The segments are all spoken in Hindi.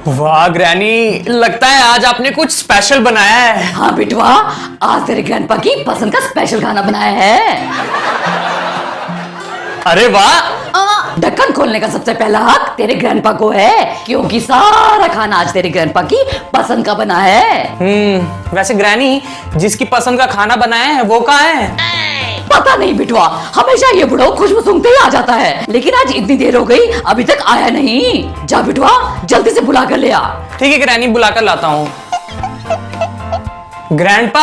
वाह ग्रैनी, लगता है आज आपने कुछ स्पेशल बनाया है। हाँ बिटवा, आज तेरे ग्रैंडपा की पसंद का स्पेशल खाना बनाया है। अरे वाह, ढक्कन खोलने का सबसे पहला हक तेरे ग्रैंडपा को है, क्योंकि सारा खाना आज तेरे ग्रैंडपा की पसंद का बना है। वैसे ग्रैनी, जिसकी पसंद का खाना बनाया है वो कहाँ है? पता नहीं बिटवा, हमेशा ये बुढ़ो खुशबू सूंघते ही आ जाता है, लेकिन आज इतनी देर हो गई अभी तक आया नहीं। जा बिटवा, जल्दी से बुला कर ले आ। ठीक है ग्रैनी, बुला कर लाता हूँ। ग्रैंडपा।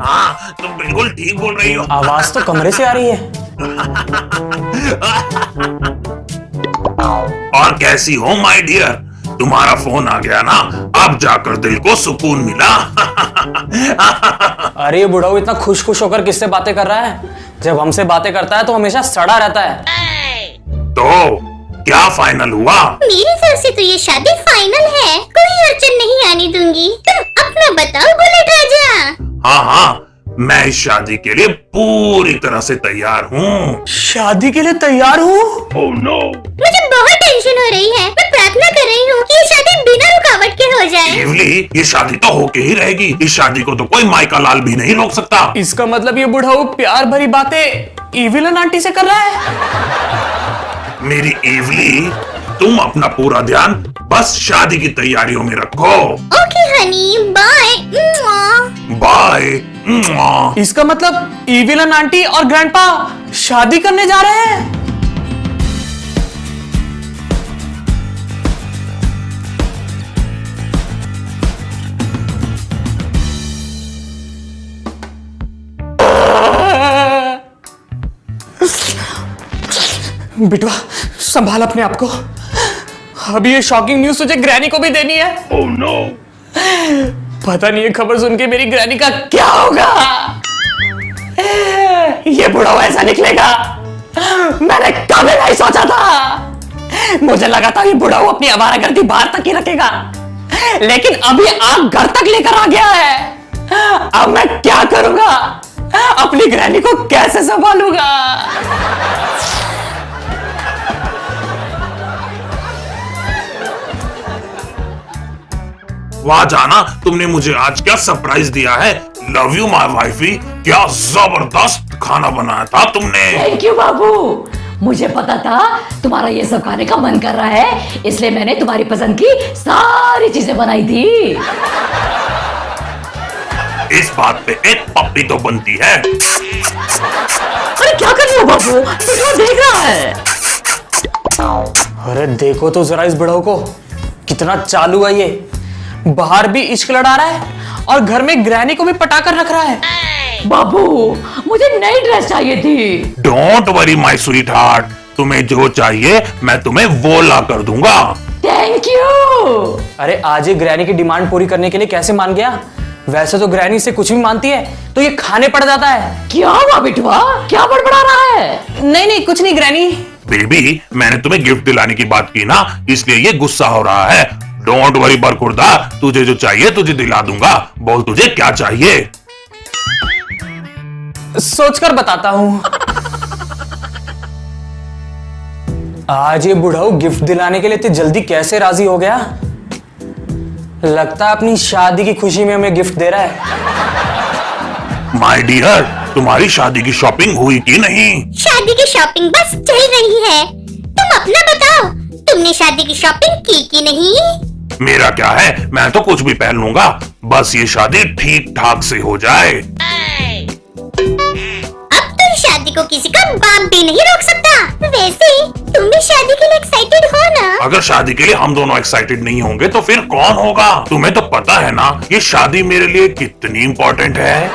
हाँ, तुम बिल्कुल ठीक बोल रही हो। आवाज तो कमरे से आ रही है। और कैसी हो माय डियर? तुम्हारा फोन आ गया ना, अब जाकर दिल को सुकून मिला। अरे ये बुढ़ा इतना खुश खुश होकर किससे बातें कर रहा है? जब हमसे बातें करता है तो हमेशा सड़ा रहता है। तो क्या फाइनल हुआ? मेरी तरफ से तो ये शादी फाइनल है, कोई अड़चन नहीं आने दूंगी। तुम अपना बताओ बुलेट राजा। हाँ हाँ, मैं इस शादी के लिए पूरी तरह से तैयार हूँ। शादी के लिए तैयार हूँ? ओह नो, मुझे बहुत टेंशन हो रही है। मैं प्रार्थना कर रही हूँ कि ये शादी बिना रुकावट के हो जाए। केवली, ये शादी तो होके ही रहेगी। इस शादी को तो कोई माइका लाल भी नहीं रोक सकता। इसका मतलब ये बुढ़ा प्यार भरी बातें इविलन आंटी से कर रहा है। मेरी एवली, तुम अपना पूरा ध्यान बस शादी की तैयारियों में रखो। Okay honey, bye. बाय। इसका मतलब इविलन आंटी और ग्रैंडपा शादी करने जा रहे हैं। बिटवा, संभाल अपने आप को। अभी ये शॉकिंग न्यूज तुझे ग्रैनी को भी देनी है। ओह नो, पता नहीं ये खबर सुन के मेरी ग्रैनी का क्या होगा। ये बुढ़ा ऐसा निकलेगा, मैंने कभी नहीं सोचा था। मुझे लगा था ये बुढ़ा अपनी आवारागर्दी बाहर तक ही रखेगा, लेकिन अभी आग घर तक लेकर आ गया है। अब मैं क्या करूंगा? अपनी ग्रैनी को कैसे संभालूंगा? वाह जाना, तुमने मुझे आज क्या सरप्राइज दिया है। लव यू माय वाइफी, क्या जबरदस्त खाना बनाया था तुमने। थैंक यू बाबू, मुझे पता था तुम्हारा ये सब खाने का मन कर रहा है, इसलिए मैंने तुम्हारी पसंद की सारी चीजें बनाई थी। इस बात पे एक पप्पी तो बनती है। अरे क्या कर रहे हो बाबू, तो देख रहा है। अरे देखो तो जरा इस बुढ़ाऊ को, कितना चालू है ये। बाहर भी इश्क लड़ा रहा है और घर में ग्रैनी को भी पटाकर रख रहा है। बाबू, मुझे नई ड्रेस चाहिए थी। Don't worry my sweet heart, तुम्हें जो चाहिए मैं तुम्हें वो ला कर दूंगा। Thank you. अरे आज ये ग्रैनी की डिमांड पूरी करने के लिए कैसे मान गया? वैसे तो ग्रैनी से कुछ भी मानती है तो ये खाने पड़ जाता है। क्या हुआ बिटवा, क्या बड़बड़ा रहा है? नहीं नहीं, कुछ नहीं ग्रैनी। बेबी, मैंने तुम्हें गिफ्ट दिलाने की बात की ना, इसलिए ये गुस्सा हो रहा है। डोंट वरी बरखुरदा, तुझे जो चाहिए तुझे दिला दूंगा। बोल तुझे क्या चाहिए? सोचकर बताता हूं। आज ये बुढ़ाऊ गिफ्ट दिलाने के लिए इतनी जल्दी कैसे राजी हो गया? लगता है अपनी शादी की खुशी में हमें गिफ्ट दे रहा है। माय डियर, तुम्हारी शादी की शॉपिंग हुई कि नहीं? शादी की शॉपिंग बस चल रही है। तुम अपना बताओ, तुमने शादी की शॉपिंग की कि नहीं? मेरा क्या है, मैं तो कुछ भी पहन लूंगा, बस ये शादी ठीक ठाक से हो जाए। अब तो शादी को किसी का बाप भी नहीं रोक सकता। वैसे तुम भी शादी के लिए एक्साइटेड हो ना? अगर शादी के लिए हम दोनों एक्साइटेड नहीं होंगे तो फिर कौन होगा? तुम्हें तो पता है ना ये शादी मेरे लिए कितनी इम्पोर्टेंट है।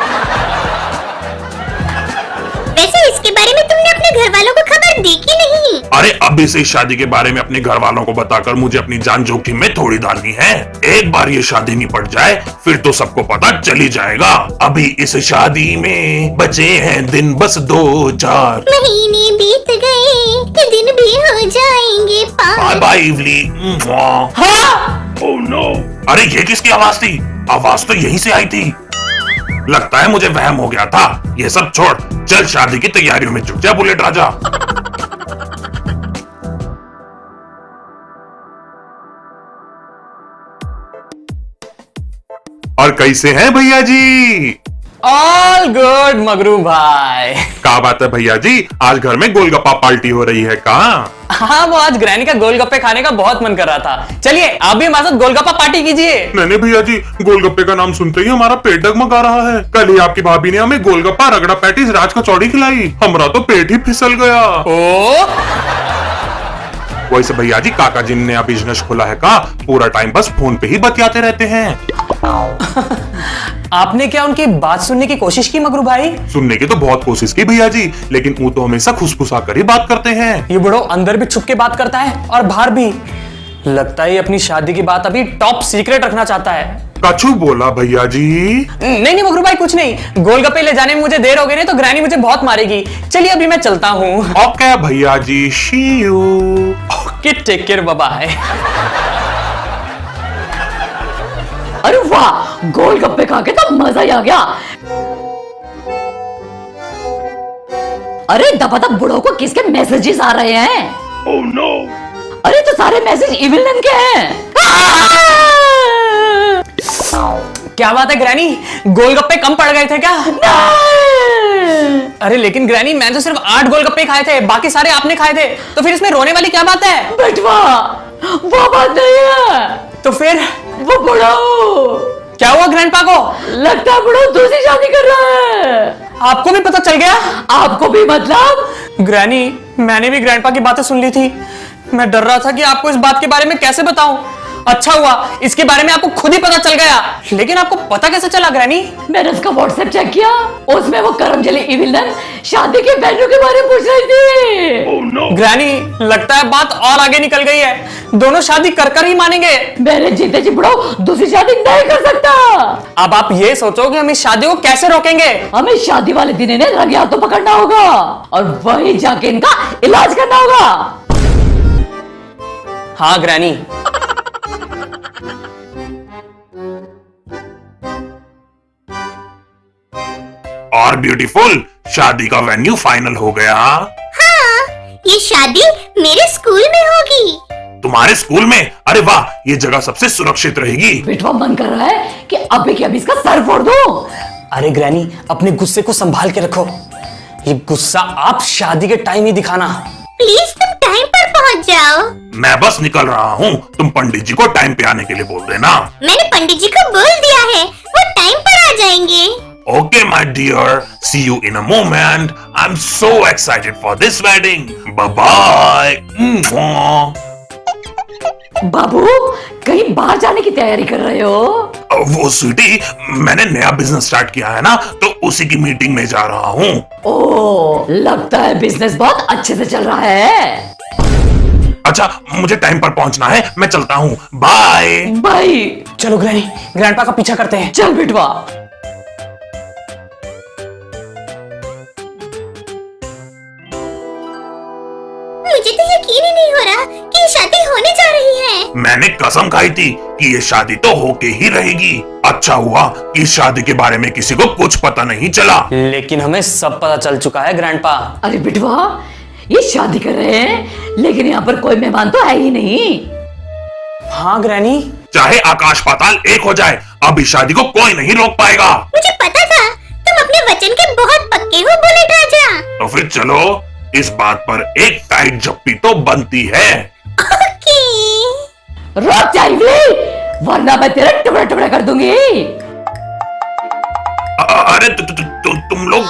वैसे इसके बारे में तुमने अपने घर वालों को खबर दी कि नहीं? अरे अभी से इस शादी के बारे में अपने घर वालों को बताकर मुझे अपनी जान जोखिम में थोड़ी डालनी है। एक बार ये शादी निपट जाए फिर तो सबको पता चली जाएगा। अभी इस शादी में बचे हैं दिन बस 2-4 महीने बीत गए, दिन भी हो जाएंगे पार। बाय बाय इवली। ओह नो, अरे ये किसकी आवाज थी? आवाज तो यहीं से आई थी। लगता है मुझे वहम हो गया था। ये सब छोड़, चल शादी की तैयारियों में जुट जा बुलेट राजा। और कैसे हैं भैया जी? ऑल गुड मगरू भाई। क्या बात है भैया जी, आज घर में गोलगप्पा पार्टी हो रही है का? हाँ, वो आज ग्रैनी का गोलगप्पे खाने का बहुत मन कर रहा था। चलिए आप भी हमारे साथ गोलगप्पा पार्टी कीजिए। नहीं भैया जी, गोलगप्पे का नाम सुनते ही हमारा पेट डगमगा रहा है। कल ही आपकी भाभी ने हमें गोलगप्पा, रगड़ा पैटीज, राज कचौड़ी खिलाई, हमारा तो पेट ही फिसल गया। ओ वैसे भैया जी, काका जी ने नया बिजनेस खोला है का? पूरा टाइम बस फोन पे ही बतियाते रहते हैं। आपने क्या उनकी बात सुनने की कोशिश की मगरू भाई? सुनने की तो बहुत कोशिश की भैया जी, लेकिन वो तो हमेशा खुसफुसा कर ही बात करते हैं। ये बुढ़ो अंदर भी छुप के बात करता है और बाहर भी। लगता है अपनी शादी की बात अभी टॉप सीक्रेट रखना चाहता है। कछु बोला भैया जी? नहीं मगरू भाई, कुछ नहीं। गोलगप्पे ले जाने में मुझे देर हो गई, नहीं तो ग्रैनी मुझे बहुत मारेगी। चलिए अभी मैं चलता हूँ। ओके भैया जी, see you. Okay, take care, bye bye. अरे वाह, गोलगप्पे खा के तो मजा ही आ गया। अरे दबदब बुढ़ो को किसके मैसेजेस आ रहे हैं? Oh no. अरे तो सारे मैसेज इविलन के हैं। क्या बात है ग्रैनी, गोलगप्पे कम पड़ गए थे क्या? अरे लेकिन ग्रैनी, मैं तो सिर्फ 8 गोलगप्पे खाए थे, बाकी सारे आपने खाए थे, तो फिर इसमें रोने वाली क्या बात है? बेटवा, वो बात नहीं है। तो फिर वो बुढ़ो, क्या हुआ ग्रैंडपा को? लगता है बुढ़ो दूसरी शादी कर रहा है। आपको भी पता चल गया? आपको भी मतलब? ग्रैनी, मैंने भी ग्रैंडपा की बातें सुन ली थी। मैं डर रहा था कि आपको इस बात के बारे में कैसे बताऊं। अच्छा हुआ इसके बारे में आपको खुद ही पता चल गया। लेकिन आपको पता कैसे चला ग्रैनी? मैंने उसका व्हाट्सएप चेक किया, उसमें वो करमजली इविलन शादी के वेन्यू के बारे में पूछ रही थी। Oh no. ग्रैनी, लगता है बात और आगे निकल गई है। दोनों शादी कर ही मानेंगे। मैंने जीते जी बुढ़ो दूसरी शादी नहीं कर सकता। अब आप ये सोचो कि हम इस शादी को कैसे रोकेंगे। हमें शादी वाले दिन इन्हें रंगे हाथों पकड़ना होगा और वहीं जाके इनका इलाज करना होगा। हाँ ग्रैनी। और ब्यूटीफुल, शादी का वेन्यू फाइनल हो गया। हाँ, ये शादी मेरे स्कूल में होगी। तुम्हारे स्कूल में? अरे वाह, ये जगह सबसे सुरक्षित रहेगी। बेटवा मन कर रहा है कि अभी के अभी इसका सर फोड़ दो। अरे ग्रैनी, अपने गुस्से को संभाल के रखो। ये गुस्सा आप शादी के टाइम ही दिखाना। प्लीज तुम टाइम पर पहुंच जाओ। मैं बस निकल रहा हूँ, तुम पंडित जी को टाइम पे आने के लिए बोल देना। मैंने पंडित जी को बोल दिया है, वो टाइम पर आ जाएंगे। Okay, my dear. See you in a moment. I'm so excited for this wedding. Bye-bye. Mwah. बाबू, कहीं बाहर जाने की तैयारी कर रहे हो? वो स्वीटी, मैंने नया बिजनेस स्टार्ट किया है ना, तो उसी की मीटिंग में जा रहा हूँ। ओह, लगता है बिजनेस बहुत अच्छे से चल रहा है। अच्छा, मुझे टाइम पर पहुंचना है, मैं चलता हूँ। बाय भाई चलो ग्रैनी, ग्रैंडपा का पीछा करते हैं। चल बेटवा। मुझे तो यकीन ही नहीं हो रहा कि ये शादी होने जा रही है। मैंने कसम खाई थी कि ये शादी तो होके ही रहेगी। अच्छा हुआ कि इस शादी के बारे में किसी को कुछ पता नहीं चला। लेकिन हमें सब पता चल चुका है ग्रैंडपा। अरे बेटवा, ये शादी कर रहे हैं, लेकिन यहाँ पर कोई मेहमान तो है ही नहीं। हाँ ग्रैनी। चाहे आकाश पाताल एक हो जाए, अब इस शादी को कोई नहीं रोक पाएगा। मुझे पता था तुम अपने वचन के बहुत पक्के हो बुलेट राजा। तो फिर चलो, इस बात पर एक टाइट जप्पी तो बनती है। ओके। रोक चाहिए, वरना मैं तेरे टुकड़े टुकड़े कर दूंगी। अरे तुम लोग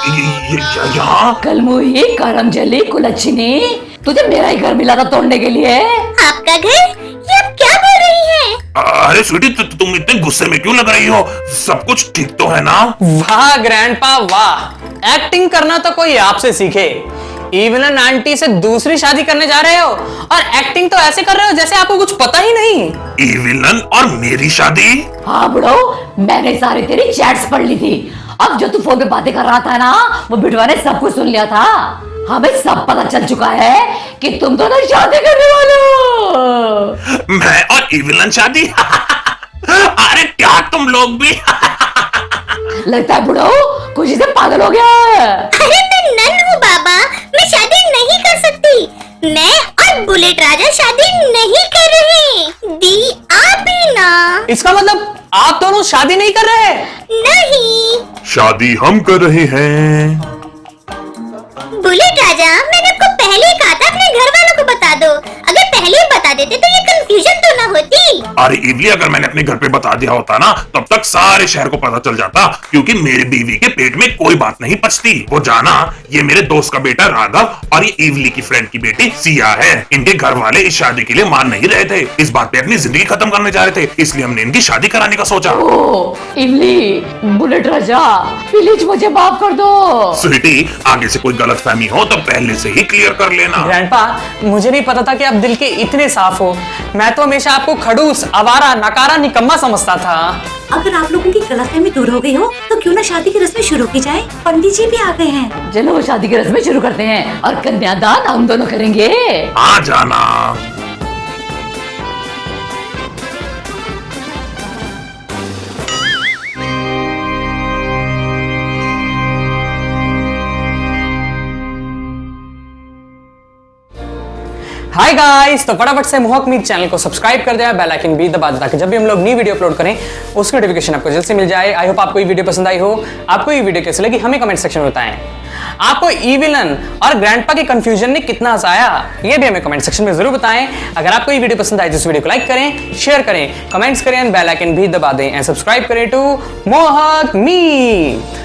यहाँ? कल मुही, करमजली, कुलच्छिनी, तुझे मेरा ही घर मिला था तोड़ने के लिए। आपका घर? ये आप क्या बोल रही हैं? अरे स्वीटी, तुम इतने गुस्से में क्यों लग रही हो? सब कुछ ठीक तो है ना? वाह ग्रैंडपा वाह, एक्टिंग करना तो कोई आपसे सीखे। इवलन आंटी से दूसरी शादी करने जा रहे हो और एक्टिंग तो ऐसे कर रहे हो जैसे आपको कुछ पता ही नहीं। इवलन और मेरी शादी? हाँ बुढ़ो, मैंने सारी तेरी चैट्स पढ़ ली थी। अब जो तू फोन पे बातें कर रहा था ना, वो बिटवा ने सब कुछ सुन लिया था। हमें सब पता चल चुका है कि तुम दोनों शादी करने वाले हो। मैं और इवलन शादी? अरे क्या तुम लोग भी? लगता है बुढ़ो खुशी से पागल हो गया है। अरे मैं नन हूँ बाबा, मैं शादी नहीं कर सकती। मैं और बुलेट राजा शादी नहीं कर रहे। दी आप भी ना। इसका मतलब आप दोनों शादी नहीं कर रहे? नहीं। शादी हम कर रहे हैं। बुलेट राजा, मैंने आपको पहले ही कहा था अपने घर वालों को बता दो। अगर पहले ही बता देते तो ये कंफ्यूजन तो ना होती। अरे इवली, अगर मैंने अपने घर पे बता दिया होता ना, तब तक सारे शहर को पता चल जाता, क्योंकि मेरी बीवी के पेट में कोई बात नहीं पचती। वो जाना, ये मेरे दोस्त का बेटा राघव और ये इवली की फ्रेंड की बेटी सिया है। इनके घर वाले इस शादी के लिए मान नहीं रहे थे, इस बात पे अपनी जिंदगी खत्म करने जा रहे थे, इसलिए हमने इनकी शादी कराने का सोचा। ओ इमली, बुलेट राजा, प्लीज मुझे माफ कर दो। स्वीटी, आगे से कोई गलतफहमी हो तो पहले से ही क्लियर कर लेना। ग्रैंडपा, मुझे नहीं पता था कि आप दिल के इतने साफ हो। मैं तो हमेशा आपको खड़ूस, आवारा, नकारा, निकम्मा समझता था। अगर आप लोगों की गलतफहमी दूर हो गई हो तो क्यों ना शादी की रस्में शुरू की जाए। पंडित जी भी आ गए हैं। चलो शादी की रस्में शुरू करते हैं और कन्यादान हम दोनों करेंगे। आ जाना। हाय गाइस, तो फटाफट से मोहक मीत चैनल को सब्सक्राइब कर दिया, बेल आइकन भी दबा दो ताकि जब भी हम लोग नई वीडियो अपलोड करें उसकी नोटिफिकेशन आपको जल्द से मिल जाए। आई होप आपको ये वीडियो पसंद आई हो। आपको ये वीडियो कैसी लगी हमें कमेंट सेक्शन में बताएं। आपको इविलन और ग्रैंडपा के कंफ्यूजन ने कितना हंसाया ये भी हमें कमेंट सेक्शन में जरूर बताएं। अगर आपको ये वीडियो पसंद आए तो इस वीडियो को लाइक करें, शेयर करें, कमेंट्स करें, बेल आइकन भी दबा दें एंड सब्सक्राइब करें टू मोहक मीत।